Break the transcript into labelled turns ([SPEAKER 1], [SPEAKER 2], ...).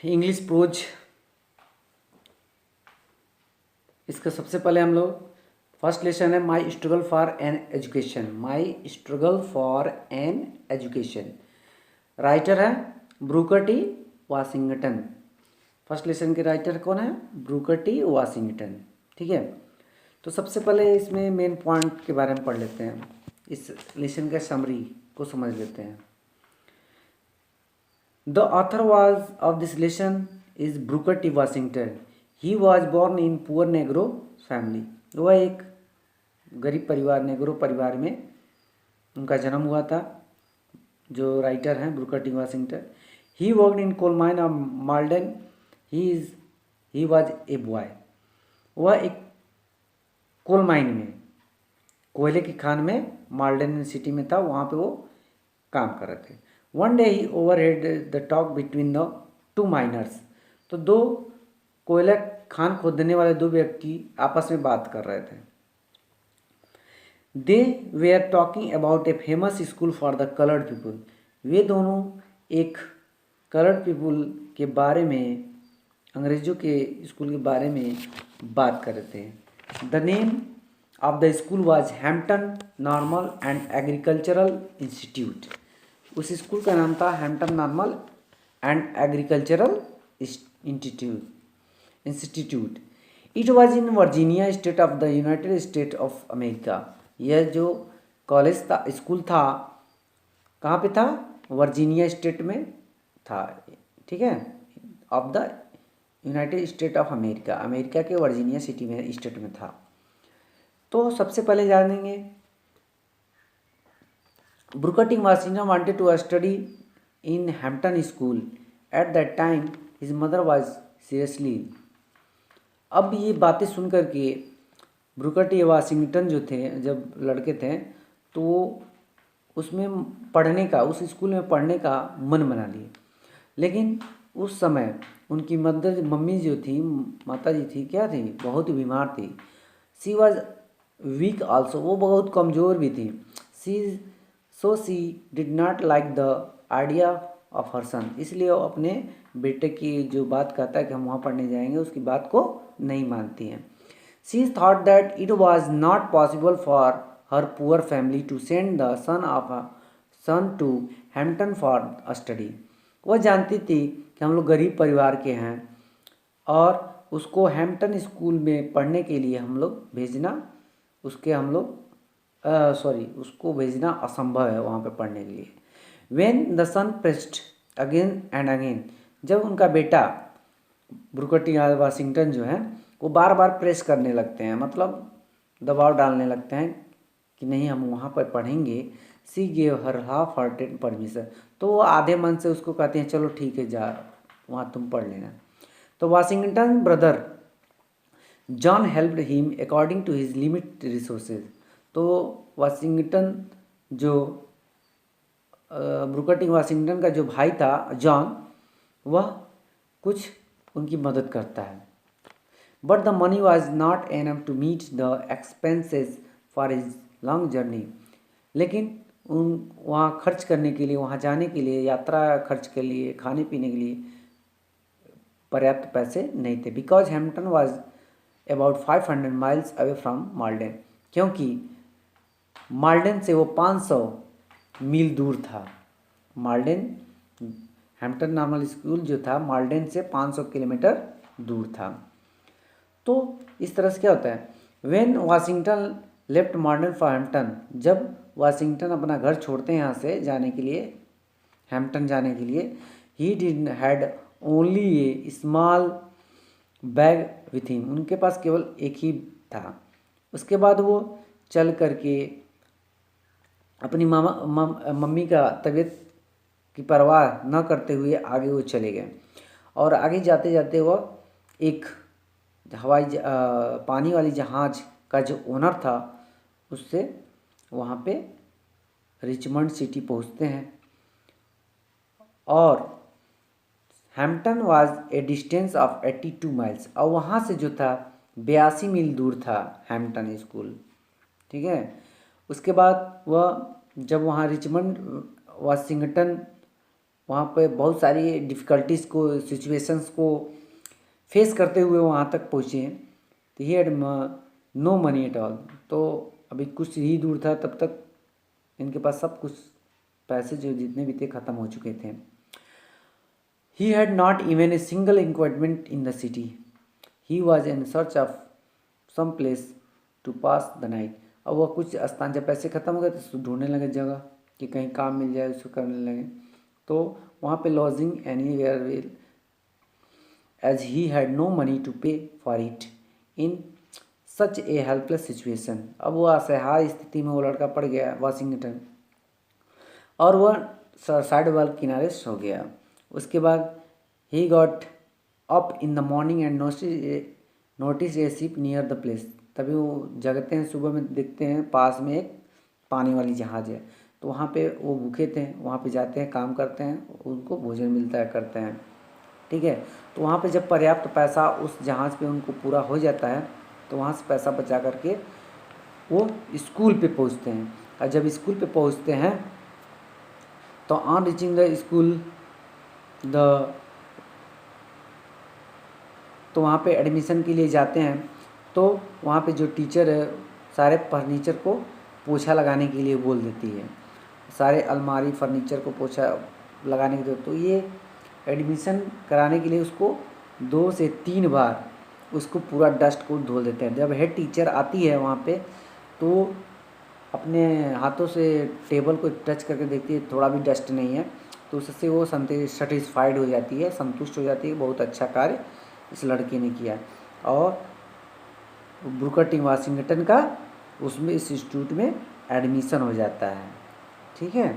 [SPEAKER 1] English pros. इसका सबसे पहले हम लोग फर्स्ट लेसन है my struggle for an education. My struggle for an education, writer है Booker T Washington. First lesson के राइटर कौन है? Booker T Washington. ठीक है, तो सबसे पहले इसमें मेन पॉइंट के बारे में पढ़ लेते हैं, इस लेसन का समरी को समझ लेते हैं। The author was of this lesson is Brooker T Washington. He was born in poor Negro family. वह एक गरीब परिवार, नेग्रो परिवार में उनका जन्म हुआ था। जो राइटर हैं Booker T Washington. He worked in coal mine of Malden. He was a boy. वह एक कोल माइन में, कोयले की खान में, माल्डन सिटी में था, वहाँ पे वो काम कर रहे थे। One day he overhead the talk between the two miners. तो दो कोयला खान खोदने वाले दो व्यक्ति आपस में बात कर रहे थे। They were talking about a famous school for the coloured people. वे दोनों एक कलर्ड पीपुल के बारे में, अंग्रेजों के स्कूल के बारे में बात कर रहे थे। The name of the school was Hampton normal and agricultural institute. उस स्कूल का नाम था Hampton normal and agricultural institute. It was in Virginia state of the United State of America. यह जो कॉलेज था, स्कूल था, कहाँ पे था? वर्जीनिया स्टेट में था। ठीक है, of the United State of America, America के वर्जीनिया सिटी में, स्टेट में था। तो सबसे पहले जानेंगे, Booker T Washington wanted to study in Hampton school. At that time his mother was seriously. अब ये बातें सुन कर के ब्रूकर टी वाशिंगटन जो थे, जब लड़के थे, तो वो उसमें पढ़ने का, उस स्कूल में पढ़ने का मन बना लिए। लेकिन उस समय उनकी मम्मी जो थी, माता जी थी, क्या थी? बहुत ही बीमार थी। सी वॉज वीक आल्सो, वो बहुत कमज़ोर भी थी। She did not like the idea of her son. इसलिए वो अपने बेटे की जो बात कहता है कि हम वहाँ पढ़ने जाएंगे, उसकी बात को नहीं मानती हैं। She thought that it was not possible for her poor family to send the son to Hampton for study. वह जानती थी कि हम लोग गरीब परिवार के हैं और उसको हैम्पटन स्कूल में पढ़ने के लिए हम लोग भेजना, उसको भेजना असंभव है वहाँ पे पढ़ने के लिए। When the son pressed again and again, जब उनका बेटा ब्रूकर टी वाशिंगटन जो है वो बार बार प्रेस करने लगते हैं, मतलब दबाव डालने लगते हैं कि नहीं हम वहाँ पर पढ़ेंगे। सी gave her half hearted permission. तो वो आधे मन से उसको कहते हैं चलो ठीक है, जा वहाँ तुम पढ़ लेना। तो Washington brother John helped him according to his limit resources. तो वाशिंगटन जो ब्रूकर टी वाशिंगटन का जो भाई था जॉन, वह कुछ उनकी मदद करता है। But the money was not enough to meet the expenses for his long journey. लेकिन उन वहाँ खर्च करने के लिए, वहाँ जाने के लिए, यात्रा खर्च के लिए, खाने पीने के लिए पर्याप्त पैसे नहीं थे। Because Hampton was about 500 miles away from Malden. क्योंकि माल्डन से वो 500 मील दूर था। माल्डन, हैम्पटन नॉर्मल स्कूल जो था माल्डन से 500 किलोमीटर दूर था। तो इस तरह से क्या होता है, when Washington left Malden for Hampton, जब वाशिंगटन अपना घर छोड़ते हैं यहाँ से जाने के लिए, हैम्पटन जाने के लिए, he did had only A small bag with him. उनके पास केवल एक ही था। उसके बाद वो चल करके अपनी मम्मी का तबीयत की परवाह न करते हुए आगे वो चले गए। और आगे जाते जाते वह एक पानी वाली जहाज़ का जो ओनर था उससे वहाँ पे रिचमंड सिटी पहुँचते हैं। और Hampton was a distance of 82 miles. और वहाँ से जो था 82 मील दूर था हैम्पटन स्कूल। ठीक है, उसके बाद वह जब वहाँ रिचमंड वाशिंगटन वहाँ पे बहुत सारी डिफ़िकल्टीज़ को, सिचुएशंस को फेस करते हुए वहाँ तक पहुँचे हैं। तो he had no money at all. तो अभी कुछ ही दूर था तब तक इनके पास सब कुछ पैसे जो जितने भी थे ख़त्म हो चुके थे। He had not even a single inquirement in the city. He was in search of some place to pass the night. अब वह कुछ स्थान, जब पैसे ख़त्म हो गए तो ढूंढने लगे जगह कि कहीं काम मिल जाए, उसको करने लगे। तो वहाँ पे lodging anywhere will, as he had no money to pay for it in such a helpless situation. अब वह असहाय स्थिति में वो लड़का पड़ गया वाशिंगटन, और वह साइड वाल किनारे सो गया। उसके बाद he got up in the morning and notice A ship near the place. तभी वो जगते हैं, सुबह में देखते हैं पास में एक पानी वाली जहाज़ है। तो वहाँ पे वो भूखे थे, वहाँ पे जाते हैं, काम करते हैं, उनको भोजन मिलता है, करते हैं, ठीक है। तो वहाँ पे जब पर्याप्त पैसा उस जहाज़ पे उनको पूरा हो जाता है तो वहाँ से पैसा बचा करके वो स्कूल पे पहुँचते हैं। और जब स्कूल पे पहुँचते हैं तो ऑन रीचिंग द स्कूल तो वहाँ पे एडमिशन के लिए जाते हैं। तो वहाँ पे जो टीचर है सारे फर्नीचर को पोछा लगाने के लिए बोल देती है, सारे अलमारी फर्नीचर को पोछा लगाने के लिए। तो ये एडमिशन कराने के लिए उसको 2 से 3 बार उसको पूरा डस्ट को धो देते हैं। जब हेड टीचर आती है वहाँ पे तो अपने हाथों से टेबल को टच करके देखती है थोड़ा भी डस्ट नहीं है, तो उससे वो सेटिस्फाइड हो जाती है, संतुष्ट हो जाती है, बहुत अच्छा कार्य इस लड़के ने किया। और ब्रूकर टी वाशिंगटन का उसमें इस इंस्टीट्यूट में एडमिशन हो जाता है, ठीक है।